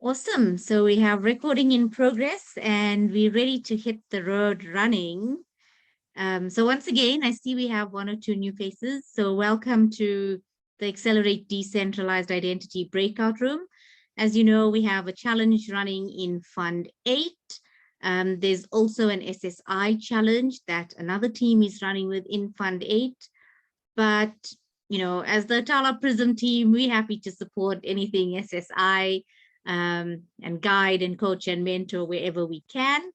Awesome. So we have recording in progress and we're ready to hit the road running. So once again, I see we have one or two new faces. So welcome to the Accelerate Decentralized Identity breakout room. As you know, we have a challenge running in Fund 8. There's also an SSI challenge that another team is running within Fund 8. But, you know, as the Tala Prism team, we're happy to support anything SSI and guide and coach and mentor wherever we can.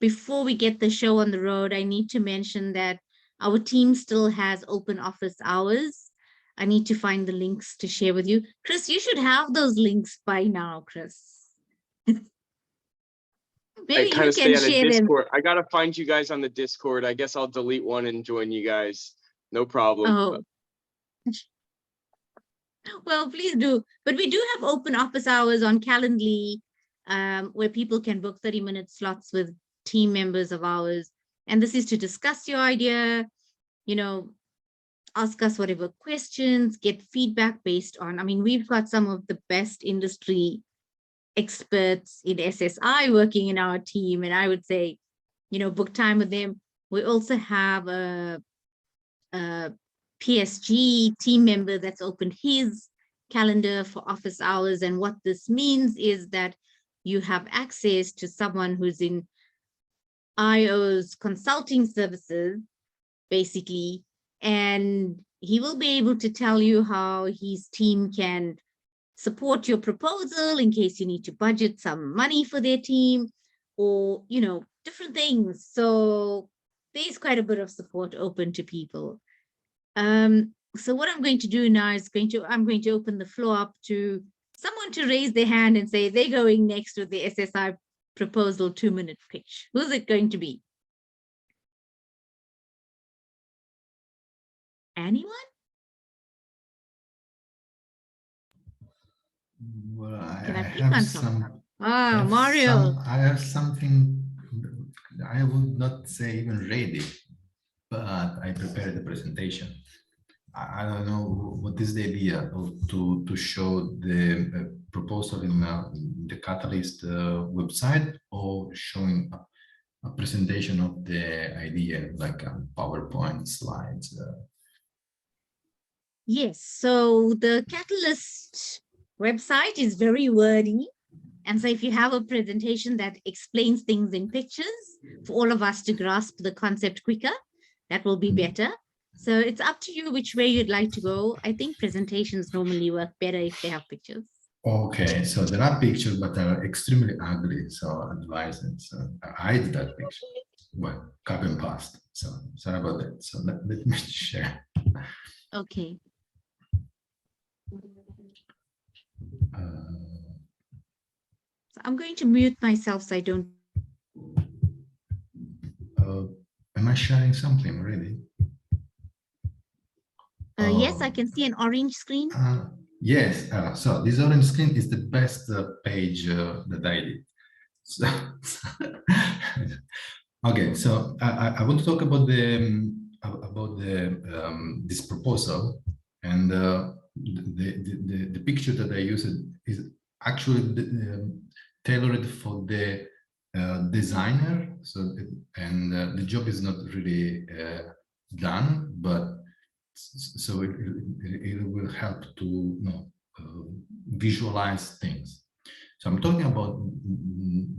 Before we get the show on the road, I need to mention that our team still has open office hours. I need to find the links to share with you. Chris, you should have those links by now, Chris. Maybe I kind you of stay can on a share them. Discord. I gotta find you guys on the Discord. I guess I'll delete one and join you guys. No problem. Oh. Well, please do. But we do have open office hours on Calendly, where people can book 30-minute slots with team members of ours. And this is to discuss your idea, you know, ask us whatever questions, get feedback based on, I mean, we've got some of the best industry experts in SSI working in our team. And I would say, you know, book time with them. We also have a PSG team member that's opened his calendar for office hours. And what this means is that you have access to someone who's in IO's consulting services, basically, and he will be able to tell you how his team can support your proposal in case you need to budget some money for their team or, you know, different things. So there's quite a bit of support open to people. So what I'm going to do now is I'm going to open the floor up to someone to raise their hand and say they're going next with the SSI proposal 2-minute pitch. Who's it going to be? Anyone? Well, I have some. Mario. I have something. I would not say even ready, but I prepared the presentation. I don't know what is the idea of to show the proposal in the Catalyst website, or showing a presentation of the idea like PowerPoint slides. Yes, so the Catalyst website is very wordy. And so if you have a presentation that explains things in pictures for all of us to grasp the concept quicker, that will be better. So it's up to you which way you'd like to go. I think presentations normally work better if they have pictures. Okay, so there are pictures, but they're extremely ugly. So advise it. So I hide that picture. Well, copy and paste. So sorry about that. So let me share. Okay. So I'm going to mute myself so I don't. Am I sharing something already? Yes, I can see an orange screen. Yes, so this orange screen is the best page that I did. So, okay, so I want to talk about this proposal, and the picture that I used is actually tailored for the designer. So the job is not really done, but so it will help to visualize things. So I'm talking about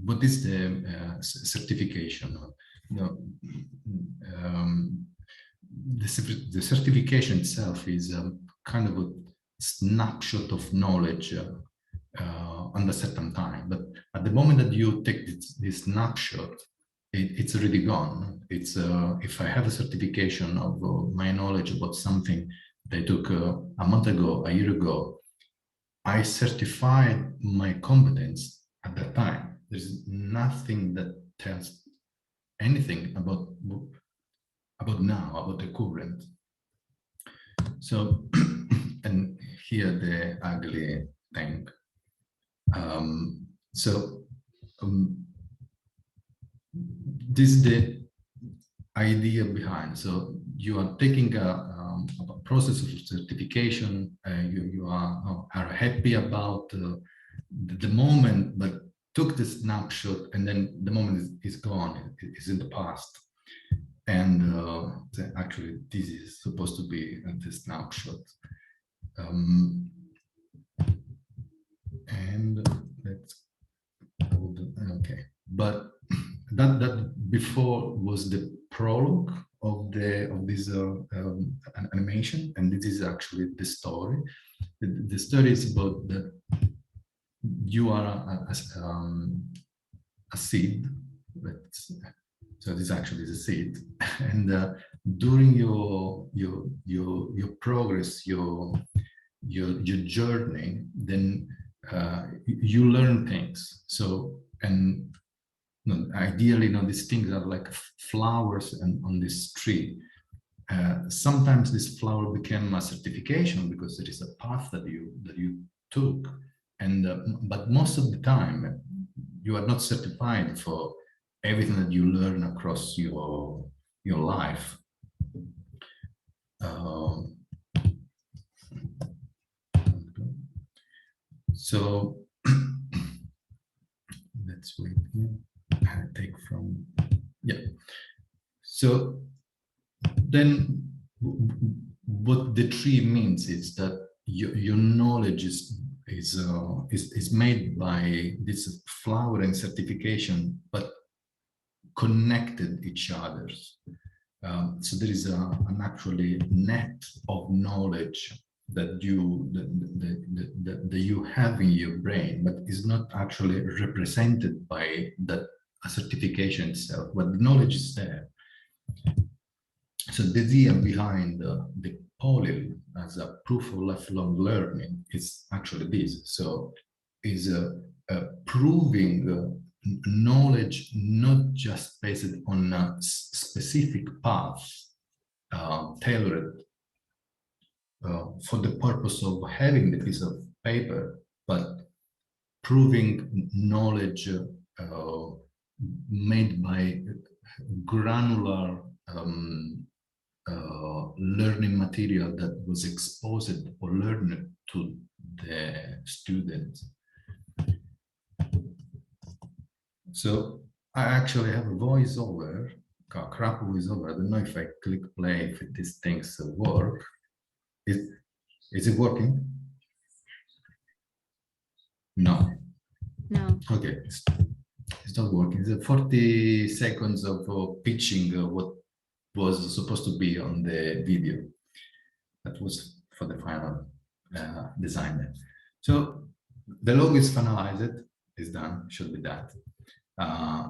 what is the certification. The certification itself is kind of a snapshot of knowledge under certain time. But at the moment that you take this snapshot, it's already gone. It's if I have a certification of my knowledge about something that I took a month ago, a year ago, I certified my competence at that time. There's nothing that tells anything about now, about the current. So, and here the ugly thing. This is the idea behind. So you are taking a about process of certification. You are happy about the moment, but took the snapshot, and then the moment is gone. It's in the past. And actually, this is supposed to be the snapshot. And let's hold it. Okay, but that before was the prologue of this animation, and this is actually the story. The story is about that you are a seed. So this actually is a seed, and during your progress, your journey, then you learn things. So, and ideally, these things are like flowers on this tree. Sometimes this flower became a certification because it is a path that you took, and but most of the time you are not certified for everything that you learn across your life. So let's wait here. I take from, yeah. So then what the tree means is that your knowledge is made by this flowering certification, but connected each others. So there is an actually net of knowledge that you have in your brain, but is not actually represented by that certification itself, but the knowledge is there. So the idea behind the POLIL as a proof of lifelong learning is actually this. So is proving knowledge not just based on a specific path tailored for the purpose of having the piece of paper, but proving knowledge made by granular learning material that was exposed or learned to the students. So I actually have a voiceover, a crap voiceover. I don't know if I click play if these things work. Is it working? No. No. Okay, it's not working. It's 40 seconds of pitching what was supposed to be on the video. That was for the final design. So the logo is finalized, is done, should be that.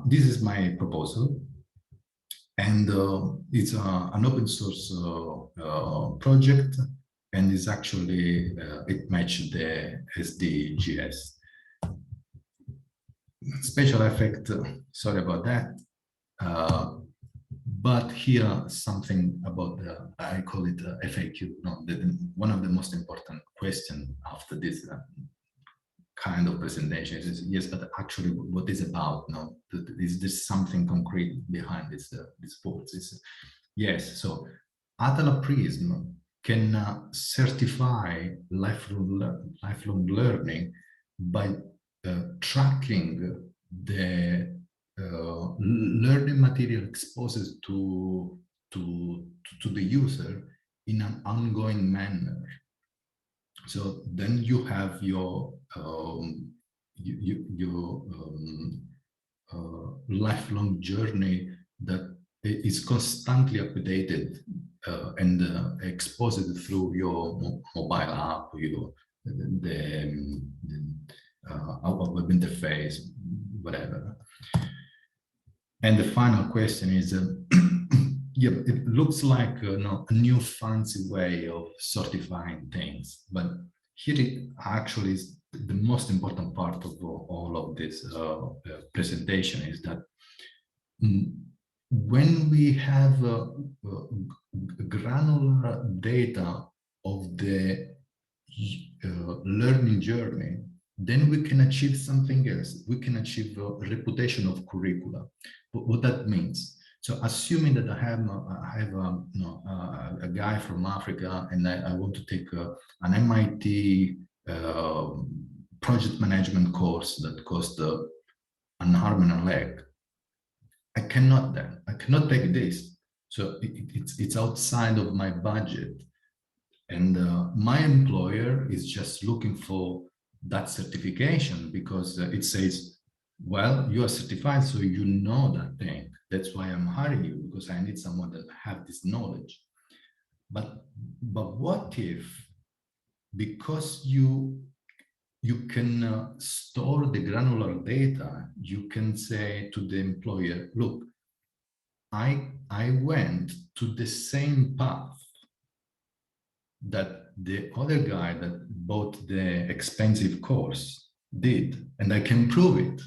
This is my proposal, and it's an open source project, and is actually it matched the SDGs. Special effect, sorry about that. But here something about the, I call it FAQ. No, one of the most important questions after this kind of presentation is yes, but actually, what is about? No, is there something concrete behind this words? Yes. So, Atala Prism can certify lifelong learning by tracking the learning material exposed to the user in an ongoing manner. So then you have your lifelong journey that is constantly updated and exposed through your mobile app, the web interface, whatever. And the final question is, yeah, it looks like a new fancy way of certifying things, but here it actually is the most important part of all of this presentation is that when we have granular data of the learning journey, then we can achieve something else. We can achieve a reputation of curricula. What that means? So assuming that I have a guy from Africa, and I want to take an MIT project management course that costs an arm and a leg, I cannot take this. So it's outside of my budget, and my employer is just looking for that certification because it says, well, you are certified, so you know that thing. That's why I'm hiring you, because I need someone that have this knowledge. But what if, because you can store the granular data, you can say to the employer, look, I went to the same path that the other guy that bought the expensive course did, and I can prove it.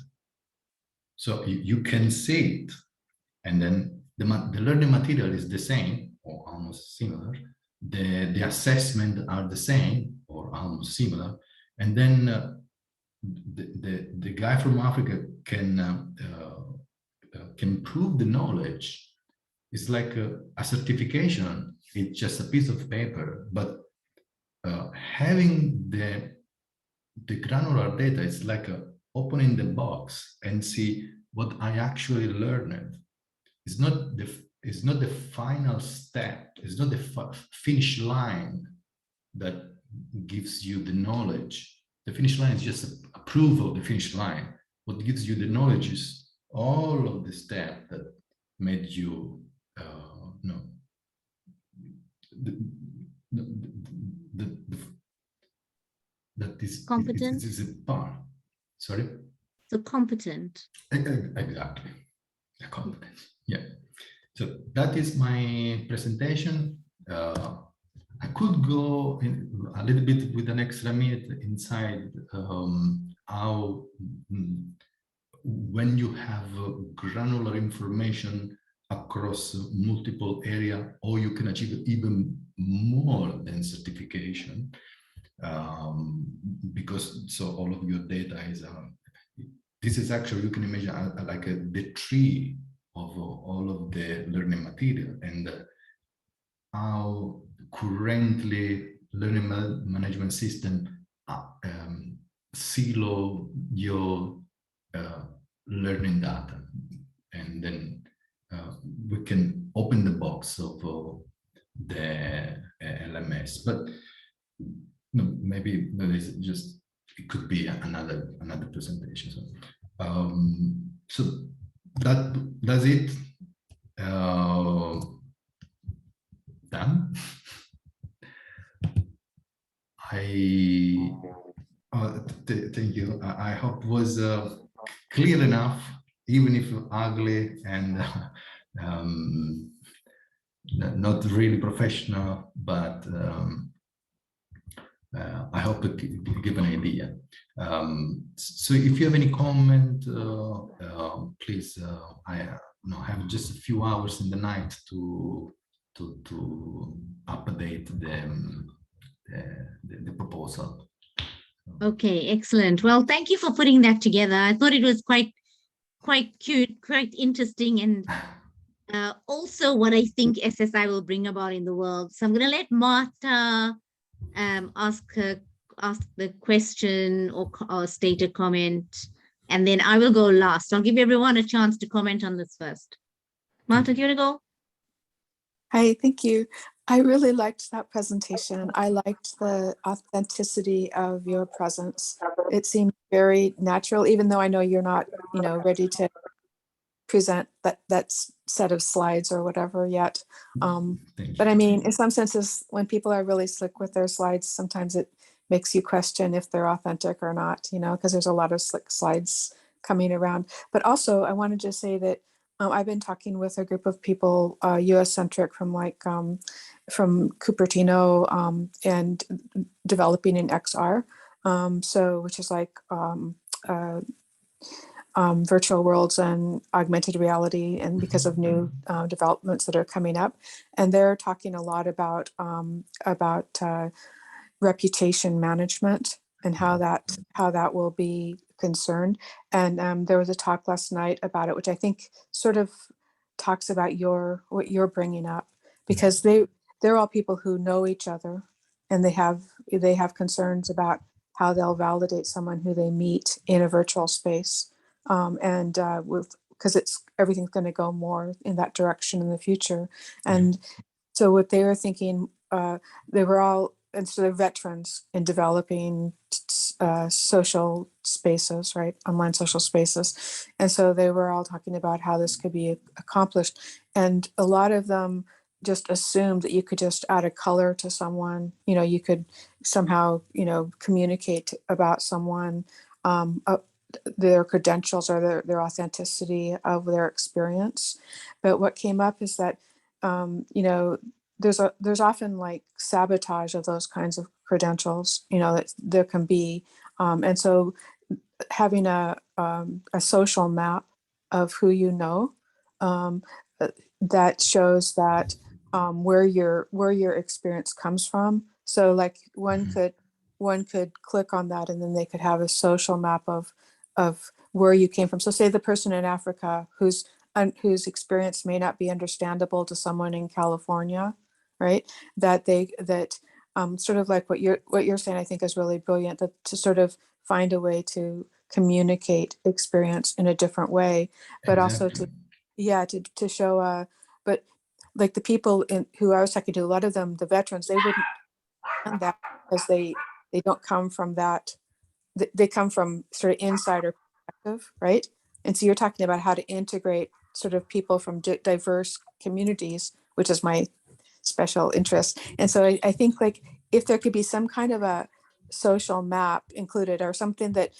So you can see it, and then the learning material is the same or almost similar. The assessment are the same or almost similar, and then the guy from Africa can prove the knowledge. It's like a certification. It's just a piece of paper, but having the granular data is like opening the box and see what I actually learned. It's not the final step. It's not the finish line that gives you the knowledge. The finish line is just a proof of the finish line. What gives you the knowledge is all of the steps that made you know that is Competent. This is a part. Sorry. So competent. Exactly. The competence. Yeah. So that is my presentation. I could go a little bit with an extra minute inside how when you have granular information across multiple area, or you can achieve even more than certification, because so all of your data is this is actually, you can imagine like the tree of all of the learning material, and how currently learning management system silo your learning data, and then we can open the box of the LMS. But no, maybe that is just, it could be another presentation. So that's it. Done. Thank you. I hope it was clear enough, even if ugly and not really professional, but I hope to give an idea. So if you have any comment, please, I have just a few hours in the night to update the proposal. Okay, excellent. Well, thank you for putting that together. I thought it was quite cute, quite interesting, and also what I think SSI will bring about in the world. So I'm going to let Marta ask the question or state a comment, and then I will go last. I'll give everyone a chance to comment on this first. Marta, do you want to go? Hi, thank you. I really liked that presentation. I liked the authenticity of your presence. It seemed very natural, even though I know you're not, ready to present that set of slides or whatever yet. But I mean, in some senses, when people are really slick with their slides, sometimes it makes you question if they're authentic or not, because there's a lot of slick slides coming around. But also, I wanted to say that I've been talking with a group of people, US-centric, from Cupertino and developing in XR, which is like virtual worlds and augmented reality, and because of new developments that are coming up, and they're talking a lot about reputation management and how that will be concerned. And there was a talk last night about it, which I think sort of talks about what you're bringing up, because they're all people who know each other, and they have concerns about how they'll validate someone who they meet in a virtual space, and because everything's going to go more in that direction in the future. And so what they were thinking, they were all, and so they're veterans in developing social spaces, right? Online social spaces. And so they were all talking about how this could be accomplished. And a lot of them just assumed that you could just add a color to someone, you could somehow, communicate about someone, their credentials or their authenticity of their experience. But what came up is that, there's often like sabotage of those kinds of credentials, that there can be. And so having a social map of who you know, that shows that where your experience comes from. So like one could click on that, and then they could have a social map of where you came from. So say the person in Africa whose experience may not be understandable to someone in California, right? That sort of like what you're saying, I think is really brilliant, that to sort of find a way to communicate experience in a different way, but also to show but like the people who I was talking to, a lot of them, the veterans, they wouldn't understand that because they don't come from that. They come from sort of insider perspective, right? And so you're talking about how to integrate sort of people from diverse communities, which is my special interest. And so I think like if there could be some kind of a social map included, or something that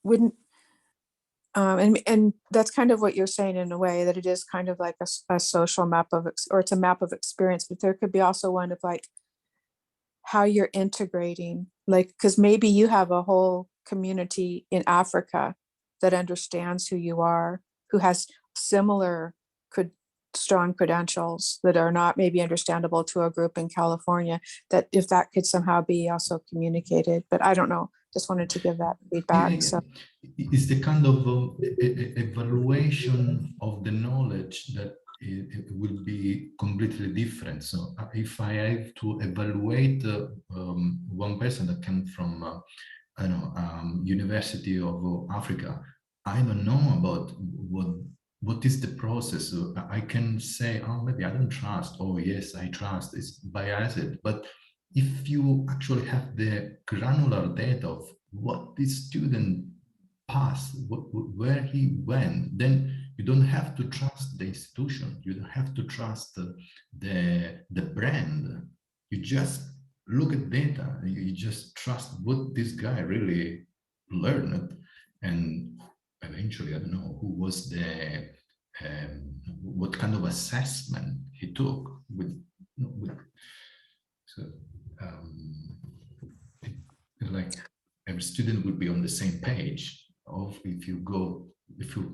wouldn't, and that's kind of what you're saying in a way, that it is kind of like a social map or it's a map of experience, but there could be also one of like how you're integrating, like, because maybe you have a whole community in Africa that understands who you are, who has similar strong credentials that are not maybe understandable to a group in California, that if that could somehow be also communicated. But I don't know, just wanted to give that feedback. So it's the kind of evaluation of the knowledge that it will be completely different. So if I have to evaluate one person that came from University of Africa, I don't know about what is the process. So I can say, oh, maybe I don't trust. Oh, yes, I trust. It's biased. But if you actually have the granular data of what this student passed, where he went, then you don't have to trust the institution. You don't have to trust the brand. You just look at data. You just trust what this guy really learned. And eventually, I don't know who was what kind of assessment he took so like every student would be on the same page of if you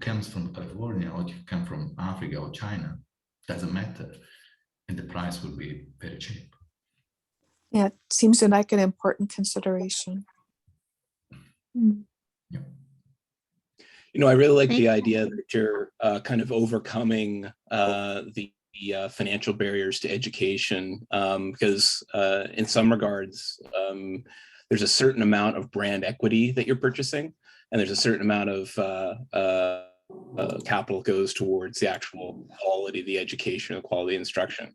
come from California or if you come from Africa or China, doesn't matter, and the price will be very cheap. yeah, it seems like an important consideration. Yeah. I really like the idea that you're kind of overcoming the financial barriers to education, because in some regards, there's a certain amount of brand equity that you're purchasing, and there's a certain amount of capital goes towards the actual quality of the education, the quality of instruction.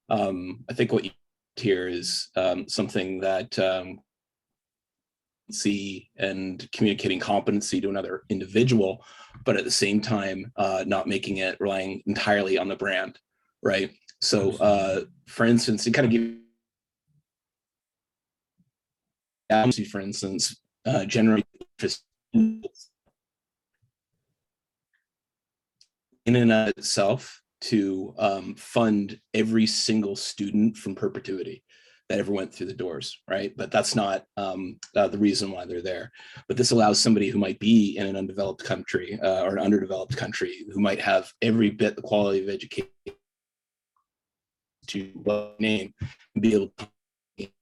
I think what you here is something that and communicating competency to another individual, but at the same time not making it relying entirely on the brand, right? So for instance, to kind of give for instance, generate interest in and of itself to fund every single student from perpetuity that ever went through the doors, right? But that's not the reason why they're there. But this allows somebody who might be in an undeveloped country or an underdeveloped country, who might have every bit the quality of education to name, and be able to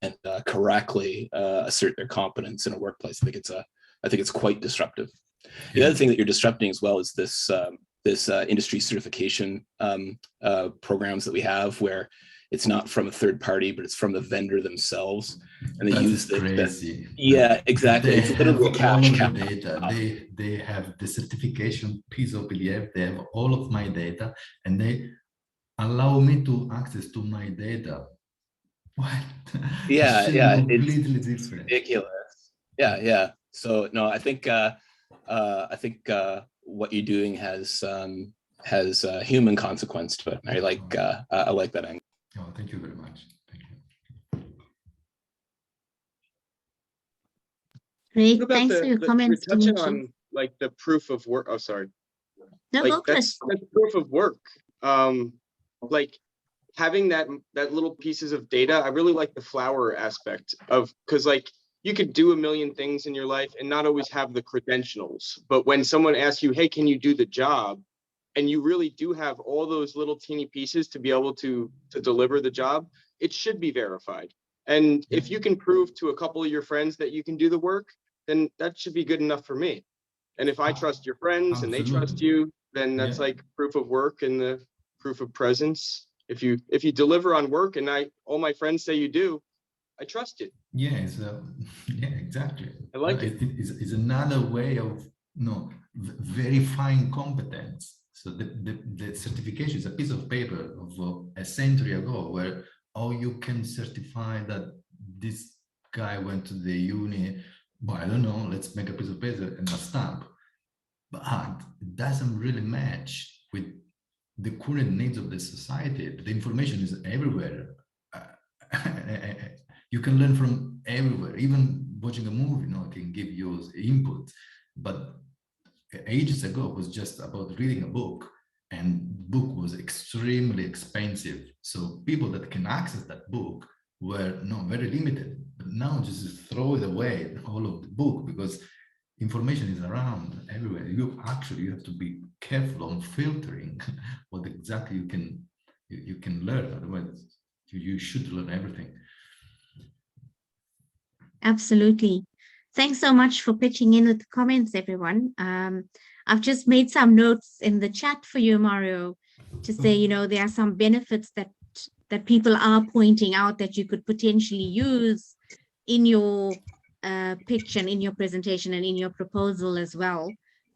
and correctly assert their competence in a workplace. I think it's quite disruptive. The other thing that you're disrupting as well is this this industry certification programs that we have, where it's not from a third party, but it's from the vendor themselves, and they use the crazy. Yeah, exactly. They It's have literally a all cash of cow. the data. They have the certification piece of PDF. They have all of my data, and they allow me to access to my data. What? Yeah, It should be yeah, completely it's different. ridiculous. Yeah, yeah. So no, I think what you're doing has human consequence to it. I like that angle. Oh, thank you very much. Thank you. Great. What about Thanks for your we're comments, touching Dimitri. on like the proof of work. Oh, sorry. No, Like go for it. that's proof of work. Like having that little pieces of data. I really like the flower aspect of, because like you could do a million things in your life and not always have the credentials. But when someone asks you, hey, can you do the job? And you really do have all those little teeny pieces to be able to deliver the job, it should be verified. And if you can prove to a couple of your friends that you can do the work, then that should be good enough for me. And if I trust your friends and they trust Absolutely. you, then that's Yeah. like proof of work and the proof of presence. If you deliver on work and all my friends say you do, I trust you. Yeah, yeah, exactly. I like it. It's another way of verifying competence. So the certification is a piece of paper of a century ago, where you can certify that this guy went to the uni. Well, I don't know. Let's make a piece of paper and a stamp, but it doesn't really match with the current needs of the society. The information is everywhere. You can learn from everywhere. Even watching a movie, can give you input. But ages ago, it was just about reading a book, and book was extremely expensive. So people that can access that book were very limited. But now just throw it away, all of the book, because information is around everywhere. You have to be careful on filtering what exactly you can learn. Otherwise, you should learn everything. Absolutely. Thanks so much for pitching in with the comments, everyone. I've just made some notes in the chat for you, Mario, to say, there are some benefits that people are pointing out that you could potentially use in your pitch and in your presentation and in your proposal as well.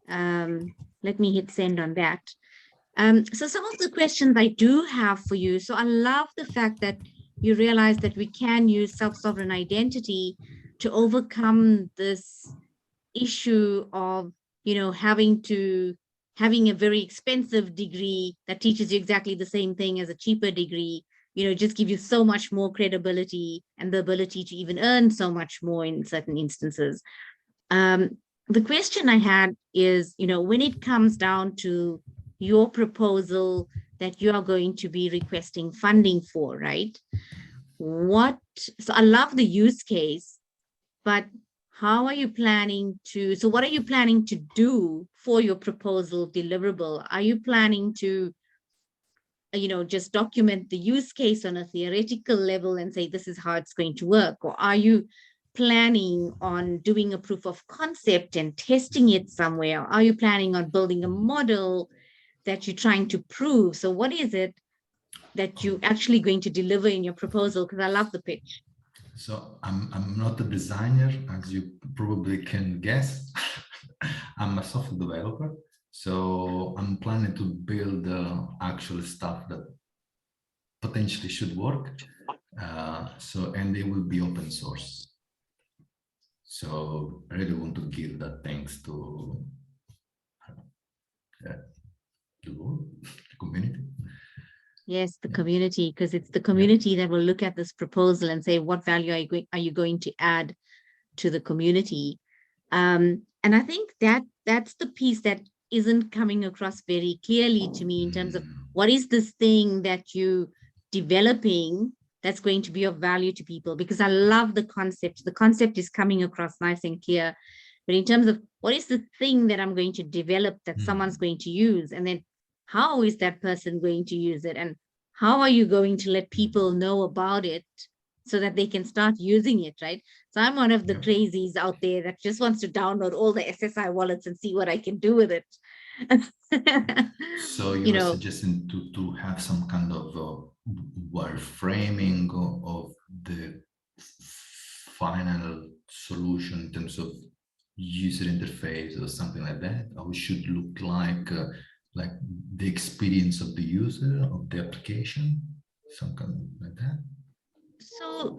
Let me hit send on that. So some of the questions I do have for you. So I love the fact that you realize that we can use self-sovereign identity to overcome this issue of, having a very expensive degree that teaches you exactly the same thing as a cheaper degree, just give you so much more credibility and the ability to even earn so much more in certain instances. The question I had is, when it comes down to your proposal that you are going to be requesting funding for, right? So I love the use case, but how are you planning to, so what are you planning to do for your proposal deliverable? Are you planning to, just document the use case on a theoretical level and say, this is how it's going to work? Or are you planning on doing a proof of concept and testing it somewhere? Are you planning on building a model that you're trying to prove? So what is it that you're actually going to deliver in your proposal? Because I love the pitch. So I'm not a designer, as you probably can guess. I'm a software developer. So I'm planning to build actual stuff that potentially should work. And it will be open source. So I really want to give that thanks to the community. Yes, the community, because it's the community that will look at this proposal and say, what value are you going to add to the community? And I think that's the piece that isn't coming across very clearly to me in terms of what is this thing that you developing that's going to be of value to people, because I love the concept. The concept is coming across nice and clear. But in terms of what is the thing that I'm going to develop that someone's going to use, and then how is that person going to use it, and how are you going to let people know about it so that they can start using it, right? So I'm one of the crazies out there that just wants to download all the SSI wallets and see what I can do with it. So you You were know, suggesting to have some kind of wireframing of the final solution in terms of user interface or something like that, or it should look like the experience of the user of the application, something like that.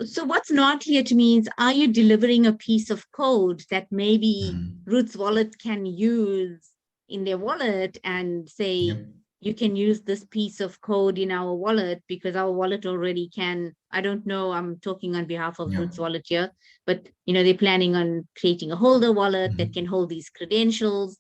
so what's not clear to me is, are you delivering a piece of code that maybe Mhm. Roots Wallet can use in their wallet and say, Yep. you can use this piece of code in our wallet because our wallet already can, I don't know, I'm talking on behalf of Yeah. Roots Wallet here, but they're planning on creating a holder wallet that Mhm. can hold these credentials.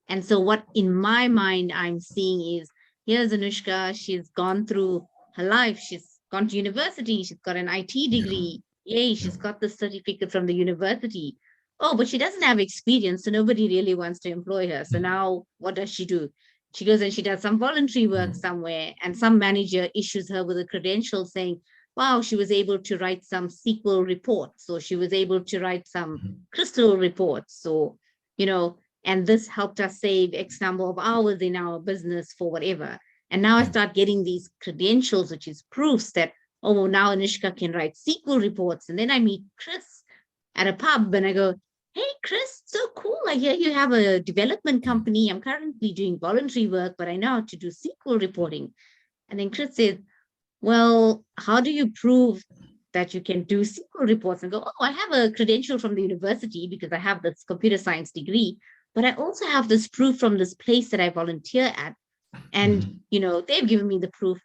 And so what in my mind I'm seeing is, here's Anushka, she's gone through her life, she's gone to university, she's got an IT degree, yay, she's Yeah. got the certificate from the university. Oh, but she doesn't have experience, so nobody really wants to employ her. So Mhm. now what does she do? She goes and she does some voluntary work Yeah. somewhere, and some manager issues her with a credential saying, wow, she was able to write some SQL reports, or she was able to write some Mhm. crystal reports, or, and this helped us save X number of hours in our business for whatever. And now I Yeah. start getting these credentials, which is proofs that, oh, now Anishka can write SQL reports. And then I meet Chris at a pub and I go, hey, Chris, so cool. I hear you have a development company. I'm currently doing voluntary work, but I know how to do SQL reporting. And then Chris says, well, how do you prove that you can do SQL reports? And go, oh, I have a credential from the university because I have this computer science degree, but I also have this proof from this place that I volunteer at. And, Mhm. they've given me the proof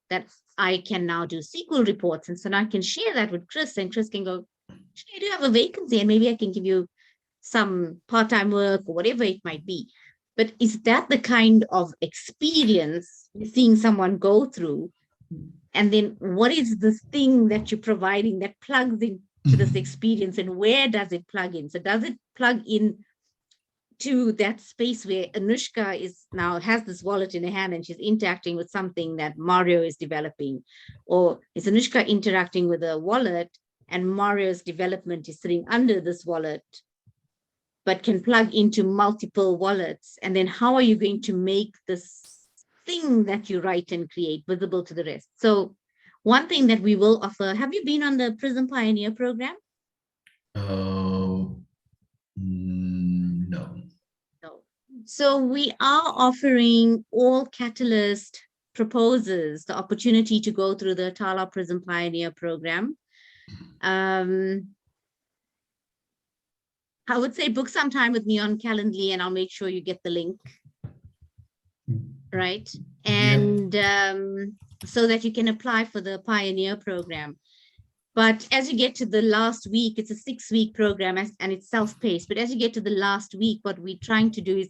that I can now do SQL reports. And so now I can share that with Chris, and Chris can go, I do have a vacancy and maybe I can give you some part-time work or whatever it might be. But is that the kind of experience you're seeing someone go through? And then what is this thing that you're providing that plugs into this Mhm. experience, and where does it plug in? So does it plug in to that space where Anushka is now has this wallet in her hand and she's interacting with something that Mario is developing? Or is Anushka interacting with a wallet and Mario's development is sitting under this wallet, but can plug into multiple wallets? And then how are you going to make this thing that you write and create visible to the rest? So one thing that we will offer, have you been on the Prism Pioneer program? No. No. So we are offering all Catalyst proposers the opportunity to go through the Tala Prism Pioneer program. I would say book some time with me on Calendly and I'll make sure you get the link, right? And so that you can apply for the Pioneer program. But as you get to the last week, it's a 6-week program and it's self-paced. But as you get to the last week, what we're trying to do is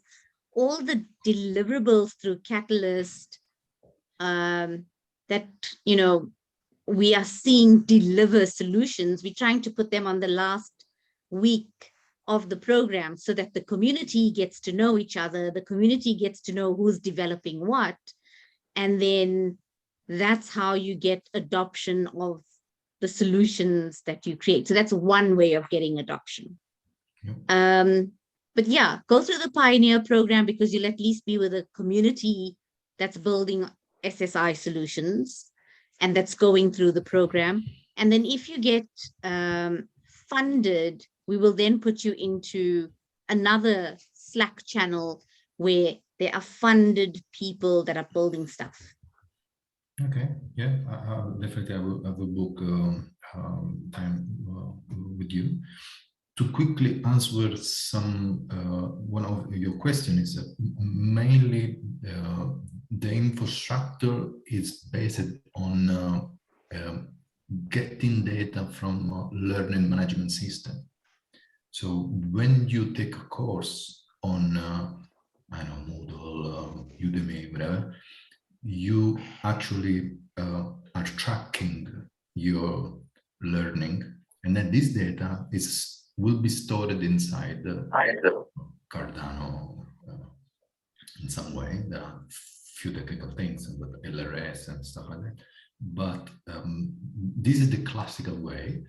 all the deliverables through Catalyst that, we are seeing deliver solutions. We're trying to put them on the last week of the program so that the community gets to know each other. The community gets to know who's developing what. And then that's how you get adoption of the solutions that you create. So that's one way of getting adoption. But yeah, go through the Pioneer program because you'll at least be with a community that's building SSI solutions and that's going through the program. And then if you get funded, we will then put you into another Slack channel where there are funded people that are building stuff. Okay, yeah, definitely I will book time with you. To quickly answer some one of your questions is mainly the infrastructure is based on getting data from learning management system. So when you take a course on I don't know, Moodle, Udemy, whatever, you actually are tracking your learning, and then this data will be stored inside Cardano in some way. There are few technical things with LRS and stuff like that, but this is the classical way.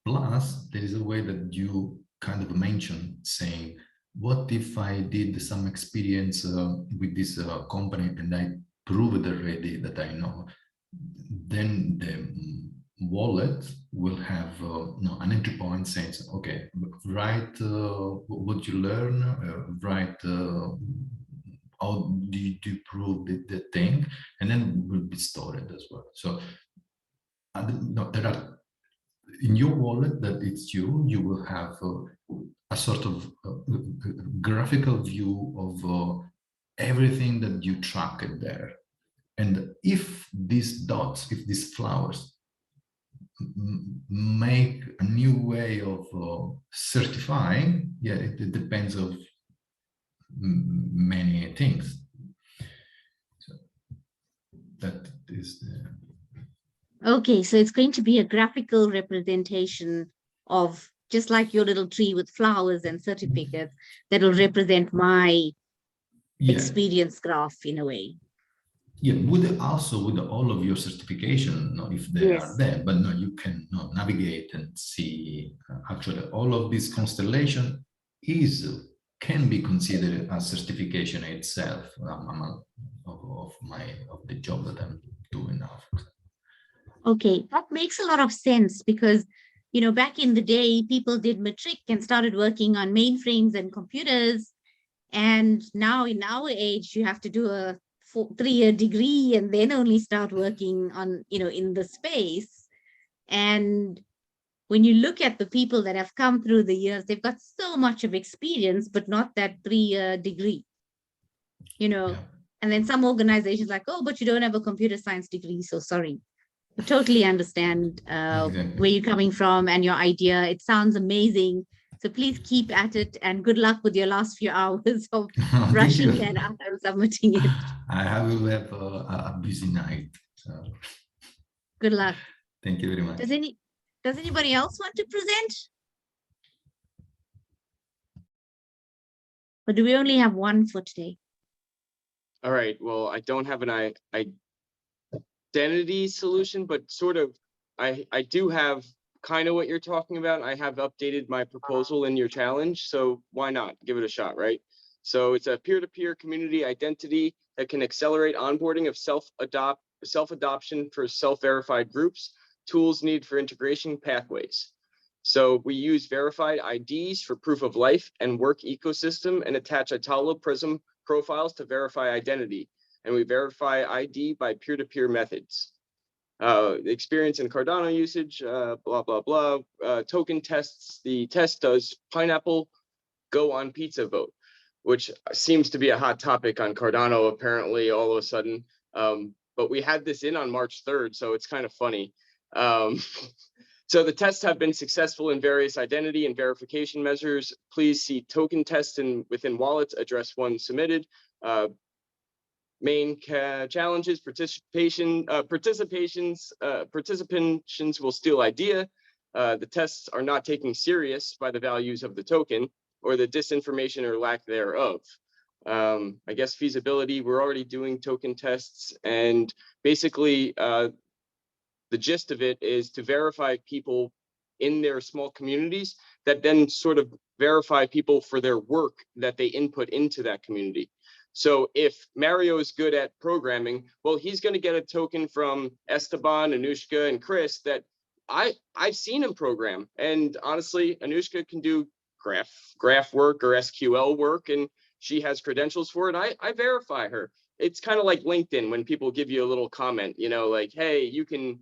Plus, there is a way that you kind of mentioned, saying what if I did some experience with this company and I proved already that I know? Then the wallet will have an entry point saying, okay, write what you learn, write how do you prove the thing, and then will be stored as well. So no, there are, in your wallet that it's you will have a sort of graphical view of everything that you tracked there. And if these dots, if these flowers make a new way of certifying, yeah, it depends of many things. So that is the... Okay, so it's going to be a graphical representation of, just like your little tree with flowers and certificates, that will represent my experience graph in a way. Yeah, with also with all of your certification, if they are there, but no, you can navigate and see actually all of this constellation can be considered as certification itself of the job that I'm doing now. Okay, that makes a lot of sense because, back in the day, people did matric and started working on mainframes and computers. And now in our age, you have to do a 3-year degree and then only start working on, in the space. And when you look at the people that have come through the years, they've got so much of experience, but not that 3-year degree, Yeah. And then some organizations like, oh, but you don't have a computer science degree, so sorry. I totally understand where you're coming from and your idea. It sounds amazing. So please keep at it and good luck with your last few hours of rushing that out and submitting it. I will have a busy night. So. Good luck. Thank you very much. Does anybody else want to present? Or do we only have one for today? All right. Well, I don't have an identity solution, but sort of, I do have kind of what you're talking about. I have updated my proposal in your challenge, so why not give it a shot, right? So it's a peer-to-peer community identity that can accelerate onboarding of self-adoption for self-verified groups, tools needed for integration pathways. So we use verified IDs for proof of life and work ecosystem and attach Italo Prism profiles to verify identity. And we verify ID by peer-to-peer methods. Experience in Cardano usage, blah, blah, blah. Token tests, the test does pineapple go on pizza vote, which seems to be a hot topic on Cardano apparently all of a sudden. But we had this in on March 3rd, so it's kind of funny. So the tests have been successful in various identity and verification measures. Please see token tests within wallets, address 1 submitted. Main challenges, participations will steal idea. The tests are not taken serious by the values of the token or the disinformation or lack thereof. I guess feasibility, we're already doing token tests, and basically the gist of it is to verify people in their small communities that then sort of verify people for their work that they input into that community. So if Mario is good at programming, well, he's going to get a token from Esteban, Anushka, and Chris that I've seen him program. And honestly, Anushka can do graph work or SQL work, and she has credentials for it. I verify her. It's kind of like LinkedIn when people give you a little comment, like, hey, you can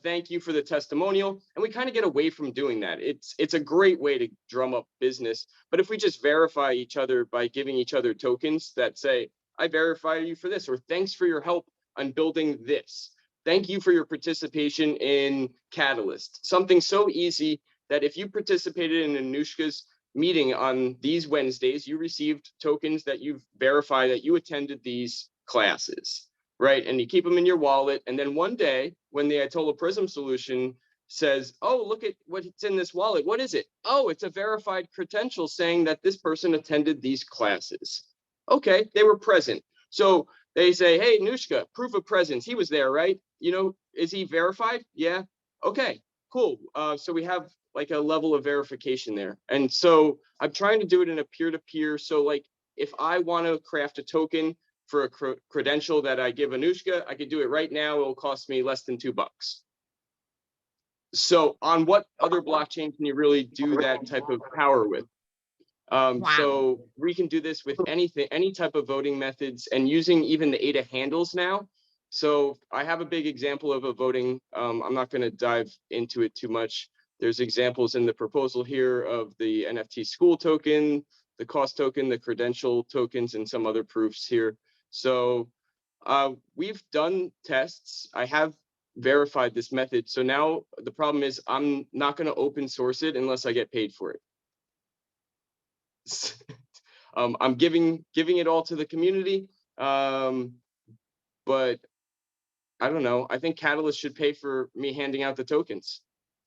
thank you for the testimonial. And we kind of get away from doing that. It's a great way to drum up business. But if we just verify each other by giving each other tokens that say, I verify you for this, or thanks for your help on building this. Thank you for your participation in Catalyst. Something so easy that if you participated in Anushka's meeting on these Wednesdays, you received tokens that you verify that you attended these classes. Right, and you keep them in your wallet, and then one day when the Itolo Prism solution says, oh, look at what's in this wallet, what is it? Oh, it's a verified credential saying that this person attended these classes. Okay, they were present. So they say, hey, Nushka, proof of presence, he was there, right? Is he verified? Yeah, okay, cool. So we have like a level of verification there. And so I'm trying to do it in a peer-to-peer. So like if I want to craft a token for a credential that I give Anushka, I could do it right now. It will cost me less than $2. So on what other blockchain can you really do that type of power with? Wow. So we can do this with anything, any type of voting methods, and using even the ADA handles now. So I have a big example of a voting. I'm not going to dive into it too much. There's examples in the proposal here of the NFT school token, the cost token, the credential tokens, and some other proofs here. So we've done tests. I have verified this method. So now the problem is I'm not going to open source it unless I get paid for it. I'm giving it all to the community, but I don't know. I think Catalyst should pay for me handing out the tokens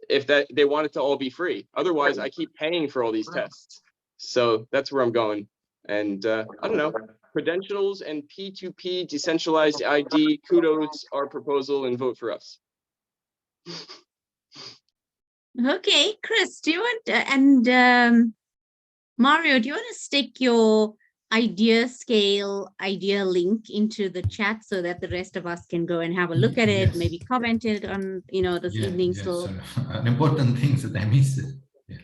if that they want it to all be free. Otherwise, I keep paying for all these tests. So that's where I'm going. And I don't know. Credentials and P2P decentralized ID. Kudos our proposal and vote for us. Okay, Chris, do you want and Mario, do you want to stick your idea link into the chat so that the rest of us can go and have a look at it, Yes. maybe comment it on, you know, this evening? Yes. So An important thing that I missed. Yeah.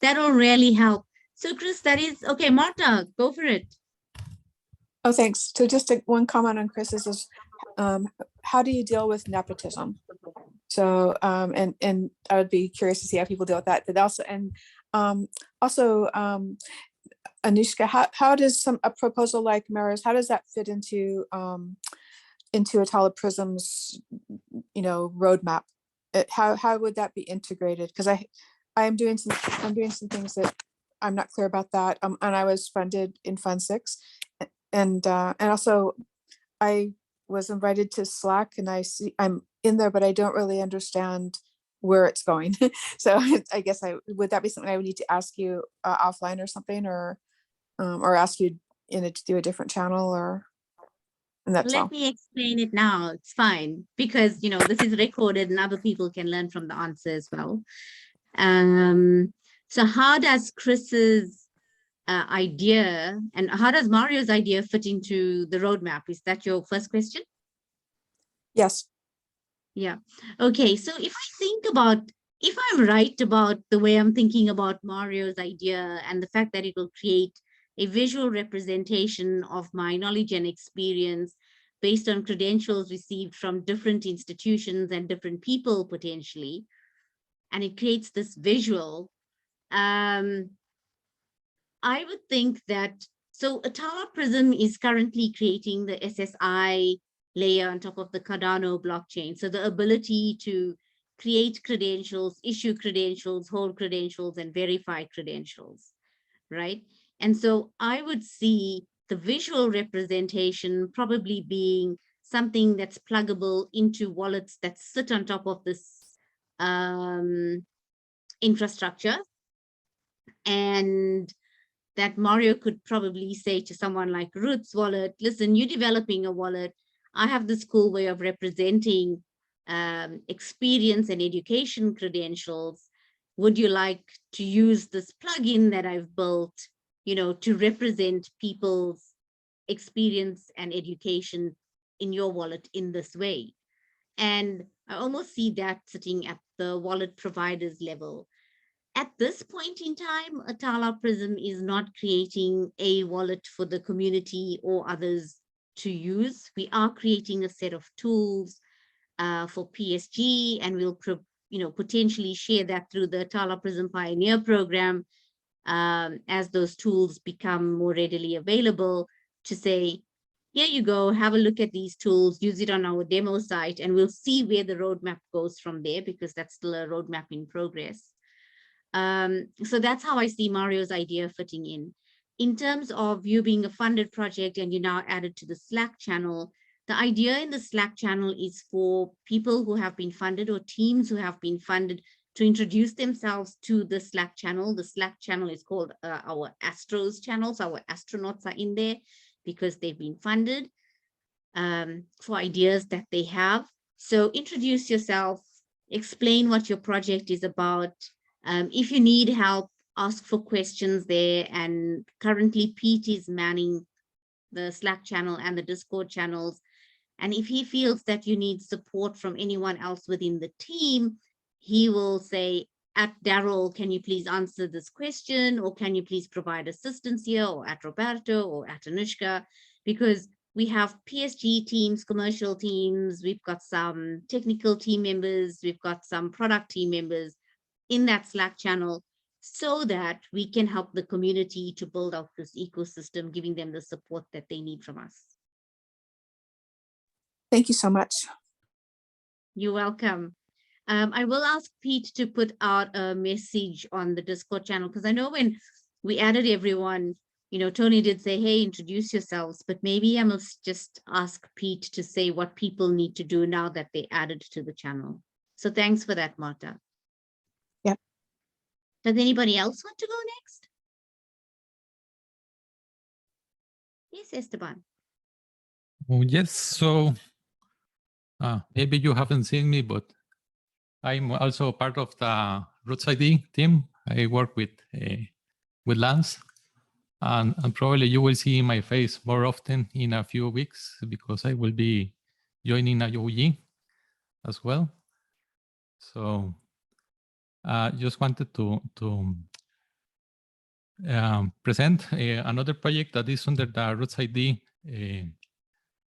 that'll really help. So Chris, that is okay. Marta, go for it. Oh, thanks. So just one comment on Chris's is, how do you deal with nepotism? So, and I would be curious to see how people deal with that. But also, Anushka, how does a proposal like Mario's, how does that fit into Atala Prism's, you know, roadmap? How would that be integrated? Because I'm doing some things that I'm not clear about that. And I was funded in Fund 6, and also I was invited to Slack, and I'm in there, but I don't really understand where it's going. So I guess would that be something I would need to ask you offline or something, or ask you to do a different channel, or, and that's all. Let me explain it now. It's fine because, you know, this is recorded and other people can learn from the answer as well. So how does Chris's idea and how does Mario's idea fit into the roadmap? Is that your first question? Yes. Yeah. Okay. So if I'm right about the way I'm thinking about Mario's idea and the fact that it will create a visual representation of my knowledge and experience based on credentials received from different institutions and different people potentially, and it creates this visual, I would think that, so Atala Prism is currently creating the SSI layer on top of the Cardano blockchain. So the ability to create credentials, issue credentials, hold credentials, and verify credentials, right? And so I would see the visual representation probably being something that's pluggable into wallets that sit on top of this infrastructure. And that Mario could probably say to someone like Ruth's wallet, listen, you're developing a wallet. I have this cool way of representing experience and education credentials. Would you like to use this plugin that I've built, you know, to represent people's experience and education in your wallet in this way? And I almost see that sitting at the wallet providers level. At this point in time, Atala Prism is not creating a wallet for the community or others to use. We are creating a set of tools for PSG, and we'll potentially share that through the Atala Prism Pioneer Program as those tools become more readily available, to say, here you go, have a look at these tools, use it on our demo site, and we'll see where the roadmap goes from there, because that's still a roadmap in progress. So that's how I see Mario's idea fitting in. In terms of you being a funded project and you now added to the Slack channel, the idea in the Slack channel is for people who have been funded or teams who have been funded to introduce themselves to the Slack channel. The Slack channel is called our Astros channel. So our astronauts are in there because they've been funded for ideas that they have. So introduce yourself, explain what your project is about. If you need help, ask for questions there. And currently Pete is manning the Slack channel and the Discord channels. And if he feels that you need support from anyone else within the team, he will say, at Daryl, can you please answer this question? Or can you please provide assistance here? Or at Roberto or at Anushka? Because we have PSG teams, commercial teams, we've got some technical team members, we've got some product team members in that Slack channel, so that we can help the community to build out this ecosystem, giving them the support that they need from us. Thank you so much. You're welcome. I will ask Pete to put out a message on the Discord channel, because I know when we added everyone, you know, Tony did say, hey, introduce yourselves, but maybe I must just ask Pete to say what people need to do now that they added to the channel. So thanks for that, Marta. Yep. Does anybody else want to go next? Yes, Esteban. Oh, yes. So maybe you haven't seen me, but I'm also part of the Roots ID team. I work with Lance, and probably you will see my face more often in a few weeks, because I will be joining IOE as well. So just wanted to present another project that is under the Roots ID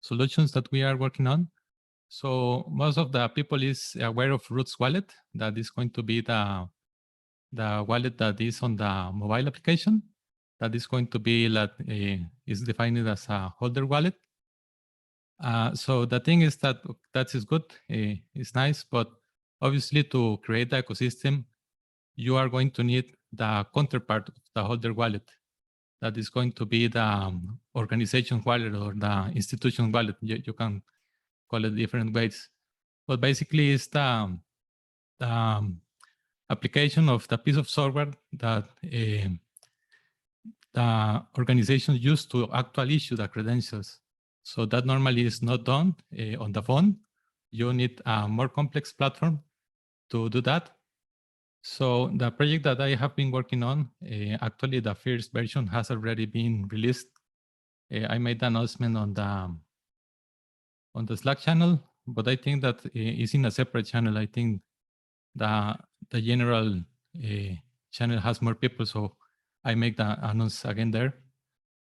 solutions that we are working on. So most of the people is aware of Roots Wallet. That is going to be the wallet that is on the mobile application. That is going to be that is defined as a holder wallet. So the thing is that is good, it's nice, but obviously to create the ecosystem, you are going to need the counterpart of the holder wallet. That is going to be the organization wallet or the institution wallet. You can call it different ways, but basically it's the application of the piece of software that the organization used to actually issue the credentials. So that normally is not done on the phone. You need a more complex platform to do that. So the project that I have been working on, actually the first version has already been released. I made the announcement on the Slack channel, but I think that it's in a separate channel. I think the general channel has more people, so I make the announce again there.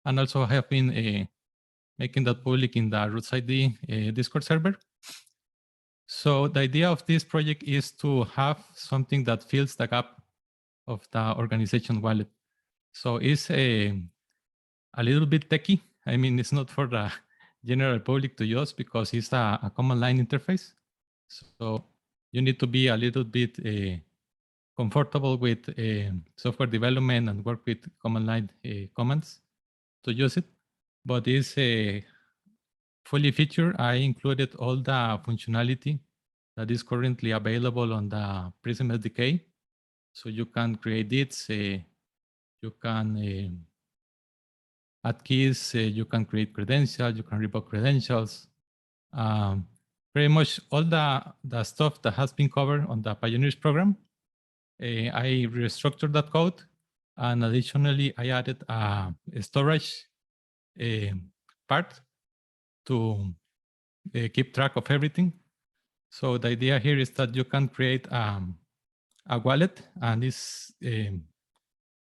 And also I have been making that public in the Roots ID Discord server. So the idea of this project is to have something that fills the gap of the organization wallet. So it's a little bit techy. I mean, it's not for the general public to use because it's a command line interface. So you need to be a little bit comfortable with software development and work with command line commands to use it. But it's fully featured. I included all the functionality that is currently available on the Prism SDK. So you can create it, you can add keys, you can create credentials, you can revoke credentials. Pretty much all the stuff that has been covered on the Pioneers program. I restructured that code, and additionally, I added a storage part to keep track of everything. So the idea here is that you can create a wallet, and this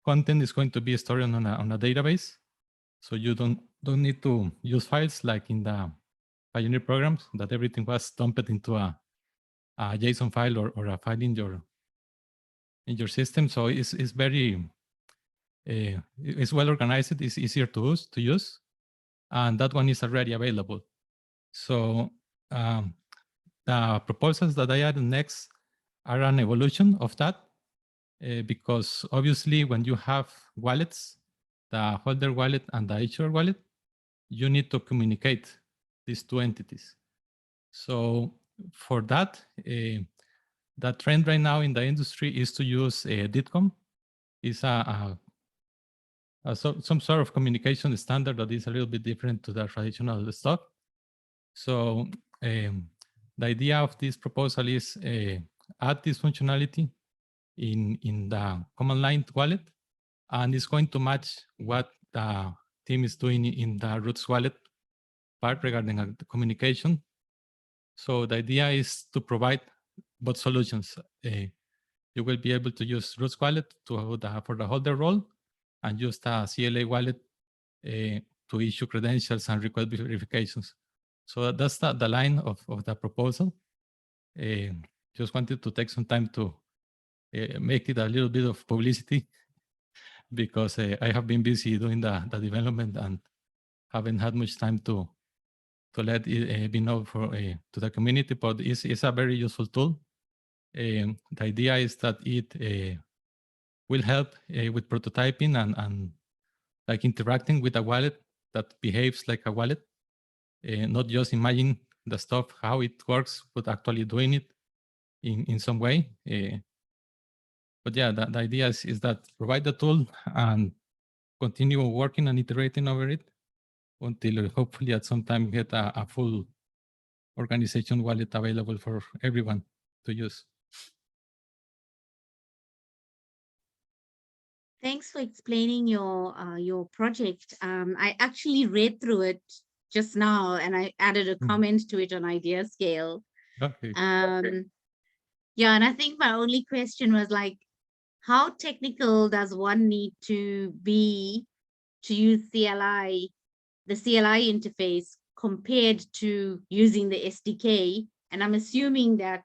content is going to be stored on a database. So you don't need to use files like in the Pioneer programs that everything was dumped into a JSON file or a file in your system. So it's very it's well organized. It's easier to use, and that one is already available. So the proposals that I added next are an evolution of that, because obviously when you have wallets, the holder wallet and the issuer wallet, you need to communicate these two entities. So for that, the trend right now in the industry is to use DITCOM. It's some sort of communication standard that is a little bit different to the traditional stuff. So the idea of this proposal is add this functionality in the command line wallet, and it's going to match what the team is doing in the Roots wallet part regarding the communication. So the idea is to provide both solutions. You will be able to use Roots wallet for the holder role, and use the CLA wallet to issue credentials and request verifications. So that's the line of the proposal. Just wanted to take some time to make it a little bit of publicity, because I have been busy doing the development and haven't had much time to let it be known to the community, but it's a very useful tool. The idea is that it will help with prototyping and like interacting with a wallet that behaves like a wallet, not just imagine the stuff, how it works, but actually doing it in some way. But yeah, the idea is that provide the tool and continue working and iterating over it until hopefully at some time get a full organization wallet available for everyone to use. Thanks for explaining your project. I actually read through it just now, and I added a comment to it on Idea Scale. Okay. Yeah, and I think my only question was like, how technical does one need to be to use CLI, the CLI interface, compared to using the SDK? And I'm assuming that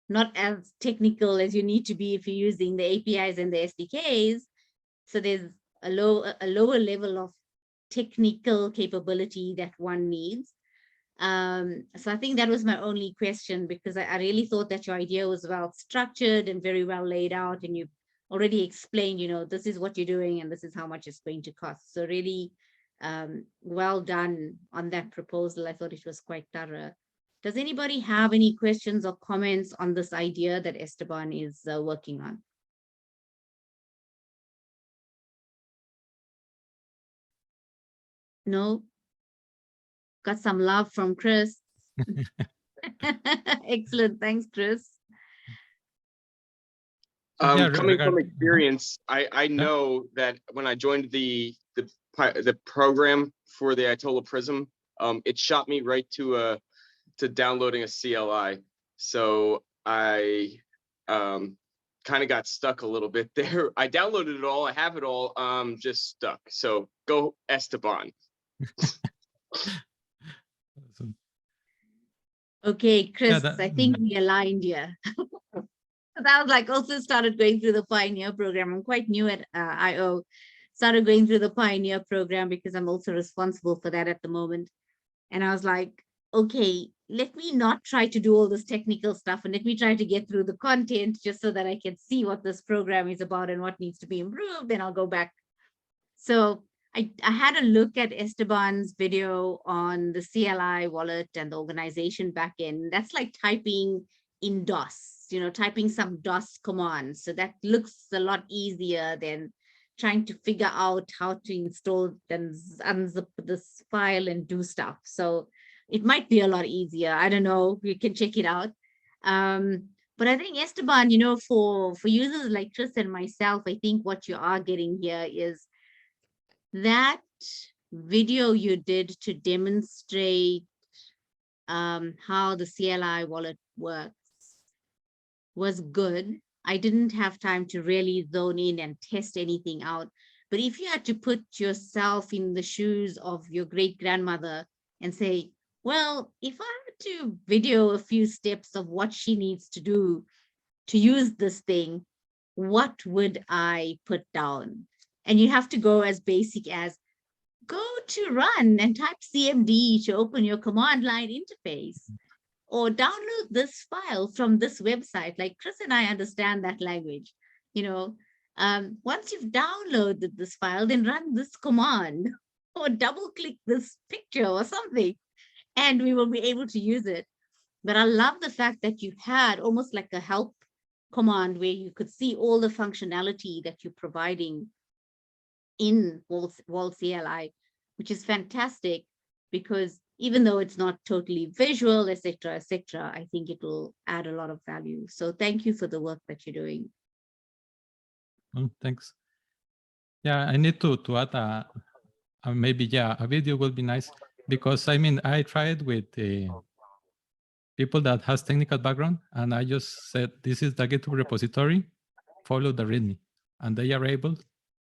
not as technical as you need to be if you're using the APIs and the SDKs. So there's a lower level of technical capability that one needs. So I think that was my only question, because I really thought that your idea was well structured and very well laid out, and you already explained, you know, this is what you're doing and this is how much it's going to cost. So really well done on that proposal. I thought it was quite thorough. Does anybody have any questions or comments on this idea that Esteban is working on? No? Got some love from Chris. Excellent. Thanks, Chris. Coming from experience, I know that when I joined the program for the Ayatollah Prism, it shot me right to downloading a CLI. So I kind of got stuck a little bit there. I downloaded it all. I have it all. Just stuck. So go Esteban. Okay, Chris, I think we aligned here. I was like, also started going through the Pioneer program. I'm quite new at IO. Started going through the Pioneer program because I'm also responsible for that at the moment. And I was like, okay, let me not try to do all this technical stuff, and let me try to get through the content just so that I can see what this program is about and what needs to be improved. Then I'll go back. So I had a look at Esteban's video on the CLI wallet and the organization backend. That's like typing in DOS, you know, typing some DOS commands. So that looks a lot easier than trying to figure out how to install and unzip this file and do stuff. So it might be a lot easier. I don't know. You can check it out. But I think, Esteban, you know, for users like Chris and myself, I think what you are getting here is that video you did to demonstrate how the CLI wallet works was good. I didn't have time to really zone in and test anything out. But if you had to put yourself in the shoes of your great grandmother and say, well, if I had to video a few steps of what she needs to do to use this thing, what would I put down? And you have to go as basic as go to run and type CMD to open your command line interface, or download this file from this website. Like Chris and I understand that language. You know, once you've downloaded this file, then run this command or double click this picture or something, and we will be able to use it. But I love the fact that you had almost like a help command where you could see all the functionality that you're providing in Wall CLI, which is fantastic, because even though it's not totally visual, etc., I think it will add a lot of value. So thank you for the work that you're doing. Thanks. Yeah, I need to add maybe, yeah, a video will be nice, because I mean, I tried with people that has technical background, and I just said, this is the GitHub repository, follow the README, and they are able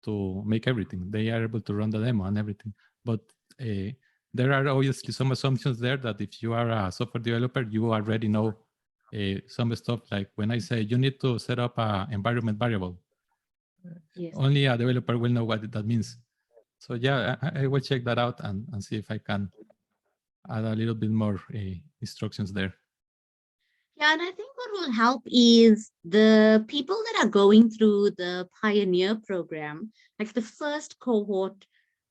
to make everything. They are able to run the demo and everything. But there are obviously some assumptions there that if you are a software developer, you already know some stuff. Like when I say you need to set up an environment variable, Yes. only a developer will know what that means. So yeah, I will check that out and see if I can add a little bit more instructions there. Yeah, and I think what will help is the people that are going through the Pioneer program, like the first cohort,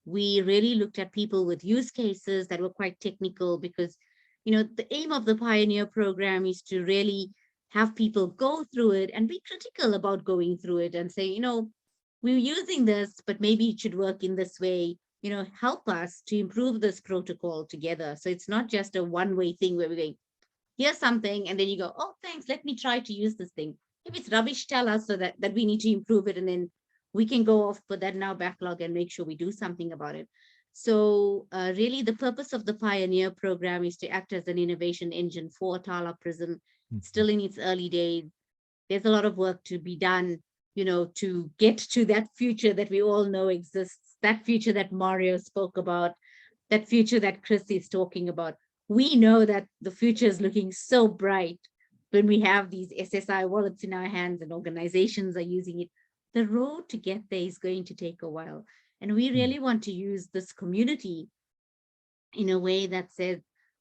we really looked at people with use cases that were quite technical, because, you know, the aim of the Pioneer program is to really have people go through it and be critical about going through it and say, you know, we're using this, but maybe it should work in this way, you know, help us to improve this protocol together. So it's not just a one-way thing where we're going, here's something, and then you go, oh, thanks, let me try to use this thing. If it's rubbish, tell us so that we need to improve it, and then we can go off, put that in our backlog and make sure we do something about it. So really the purpose of the Pioneer program is to act as an innovation engine for Tala Prism. Still in its early days. There's a lot of work to be done, you know, to get to that future that we all know exists, that future that Mario spoke about, that future that Chris is talking about. We know that the future is looking so bright when we have these SSI wallets in our hands and organizations are using it. The road to get there is going to take a while. And we really want to use this community in a way that says,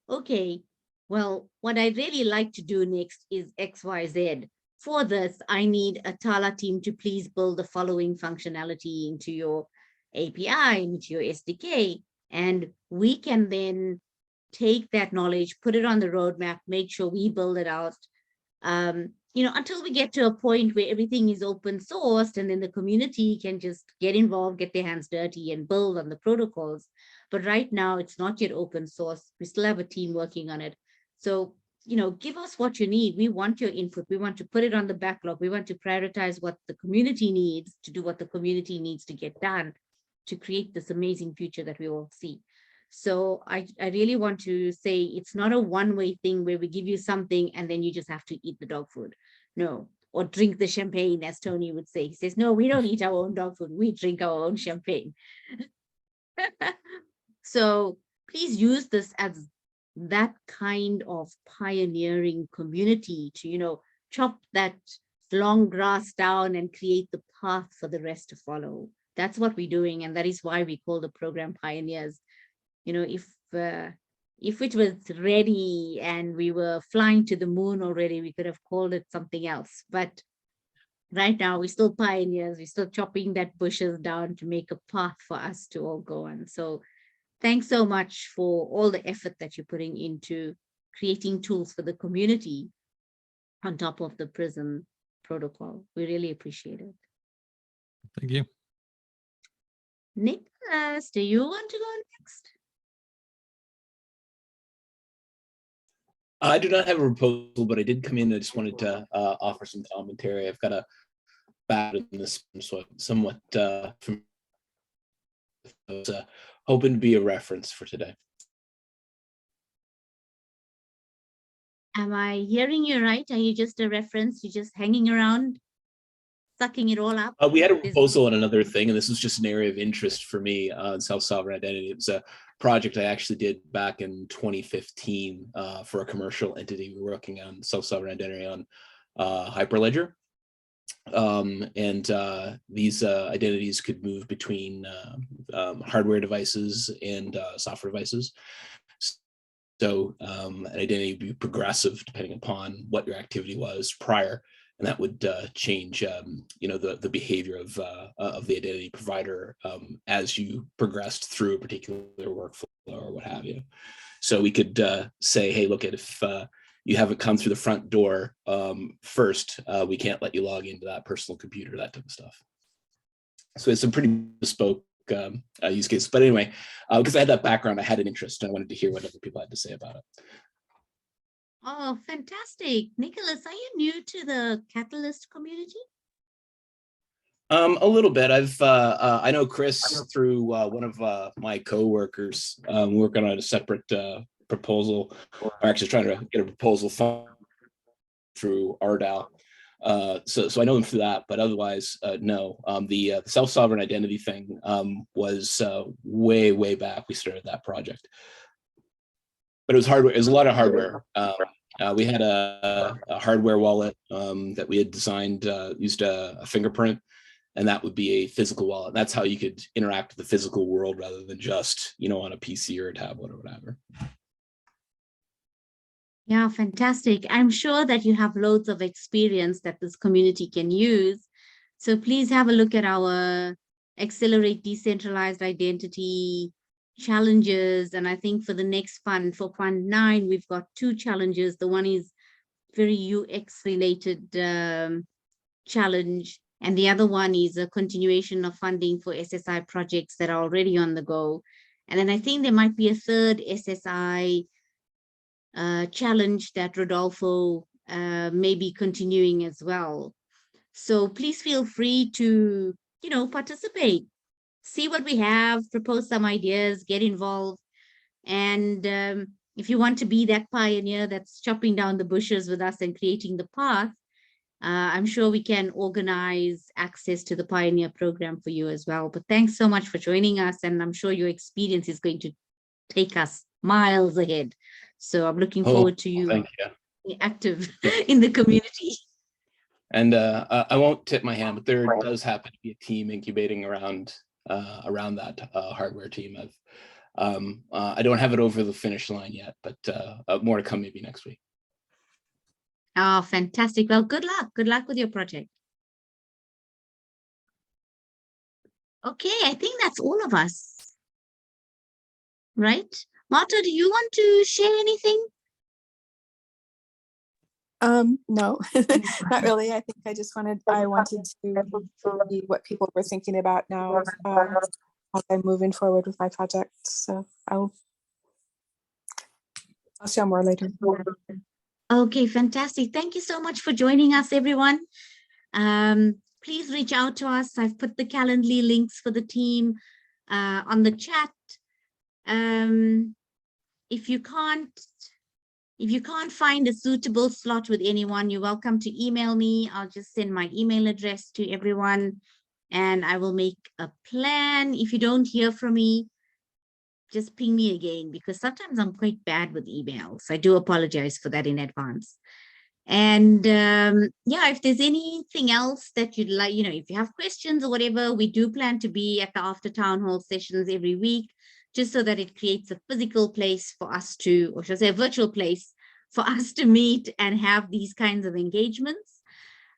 okay, well, what I really like to do next is X, Y, Z. For this, I need a Tala team to please build the following functionality into your API, into your SDK. And we can then take that knowledge, put it on the roadmap, make sure we build it out, you know, until we get to a point where everything is open sourced, and then the community can just get involved, get their hands dirty and build on the protocols. But right now it's not yet open source. We still have a team working on it. So, you know, give us what you need. We want your input. We want to put it on the backlog. We want to prioritize what the community needs to do, what the community needs to get done to create this amazing future that we all see. So I really want to say it's not a one-way thing where we give you something and then you just have to eat the dog food. No, or drink the champagne, as Tony would say. He says, no, we don't eat our own dog food. We drink our own champagne. So please use this as that kind of pioneering community to, you know, chop that long grass down and create the path for the rest to follow. That's what we're doing. And that is why we call the program Pioneers. You know, if it was ready and we were flying to the moon already, we could have called it something else. But right now, we're still pioneers. We're still chopping that bushes down to make a path for us to all go on. So thanks so much for all the effort that you're putting into creating tools for the community on top of the PRISM protocol. We really appreciate it. Thank you. Nicholas, do you want to go next? I do not have a proposal, but I did come in. I just wanted to offer some commentary. I've got a background in this, so somewhat from hoping to be a reference for today. Am I hearing you right? Are you just a reference? You're just hanging around, sucking it all up? We had a proposal on another thing, and this was just an area of interest for me on self-sovereign identity. It was a project I actually did back in 2015 for a commercial entity. We were working on self-sovereign identity on Hyperledger. These identities could move between hardware devices and software devices. So an identity would be progressive depending upon what your activity was prior, and that would change, you know, the behavior of the identity provider as you progressed through a particular workflow or what have you. So we could say, hey, look at if you haven't come through the front door first, we can't let you log into that personal computer, that type of stuff. So it's some pretty bespoke use cases. But anyway, because I had that background, I had an interest, and I wanted to hear what other people had to say about it. Oh, fantastic. Nicholas, are you new to the Catalyst community? A little bit. I know Chris through one of my coworkers, working on a separate proposal, or actually trying to get a proposal through RDAO. So I know him through that, but otherwise, no. The self-sovereign identity thing was way back. We started that project, but it was hardware. It was a lot of hardware. We had a hardware wallet that we had designed, used a fingerprint, and that would be a physical wallet. That's how you could interact with the physical world rather than just, on a PC or a tablet or whatever. Yeah, fantastic. I'm sure that you have loads of experience that this community can use. So please have a look at our Accelerate Decentralized Identity challenges. And I think for the next fund, for Fund 9, we've got 2 challenges. The one is very UX related challenge. And the other one is a continuation of funding for SSI projects that are already on the go. And then I think there might be a third SSI challenge that Rodolfo may be continuing as well. So please feel free to, participate, see what we have, propose some ideas, get involved. And if you want to be that pioneer that's chopping down the bushes with us and creating the path, I'm sure we can organize access to the Pioneer program for you as well. But thanks so much for joining us. And I'm sure your experience is going to take us miles ahead. So I'm looking forward to you being active in the community. And I won't tip my hand, but there does happen to be a team incubating around that hardware team. I don't have it over the finish line yet, but more to come maybe next week. Oh, fantastic. Well, good luck. Good luck with your project. Okay, I think that's all of us. Right? Marta, do you want to share anything? No, not really. I think I wanted to see what people were thinking about now as I'm moving forward with my project. So I'll share more later. Okay, fantastic. Thank you so much for joining us, everyone. Please reach out to us. I've put the Calendly links for the team on the chat. If you can't find a suitable slot with anyone, you're welcome to email me. I'll just send my email address to everyone and I will make a plan. If you don't hear from me, just ping me again, because sometimes I'm quite bad with emails. I do apologize for that in advance. And yeah, if there's anything else that you'd like, if you have questions or whatever, we do plan to be at the after town hall sessions every week, just so that it creates a physical place for us to, or should I say a virtual place for us to meet and have these kinds of engagements.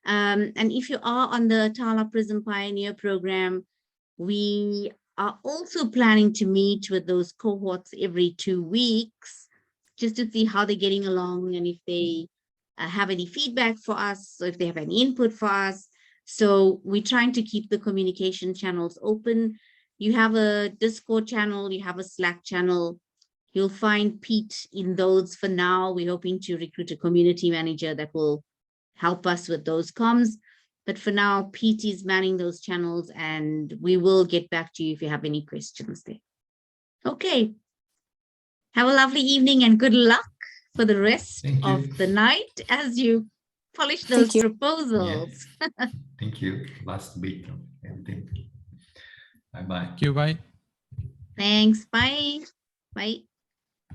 And if you are on the Tala Prism Pioneer program, we are also planning to meet with those cohorts every 2 weeks, just to see how they're getting along and if they have any feedback for us, or if they have any input for us. So we're trying to keep the communication channels open. You have a Discord channel, you have a Slack channel. You'll find Pete in those for now. We're hoping to recruit a community manager that will help us with those comms. But for now, Pete is manning those channels and we will get back to you if you have any questions there. Okay. Have a lovely evening and good luck for the rest of the night as you polish those proposals. Yeah. Thank you. Last bit of everything. Bye-bye. Thank you. Bye. Thanks. Bye. Bye.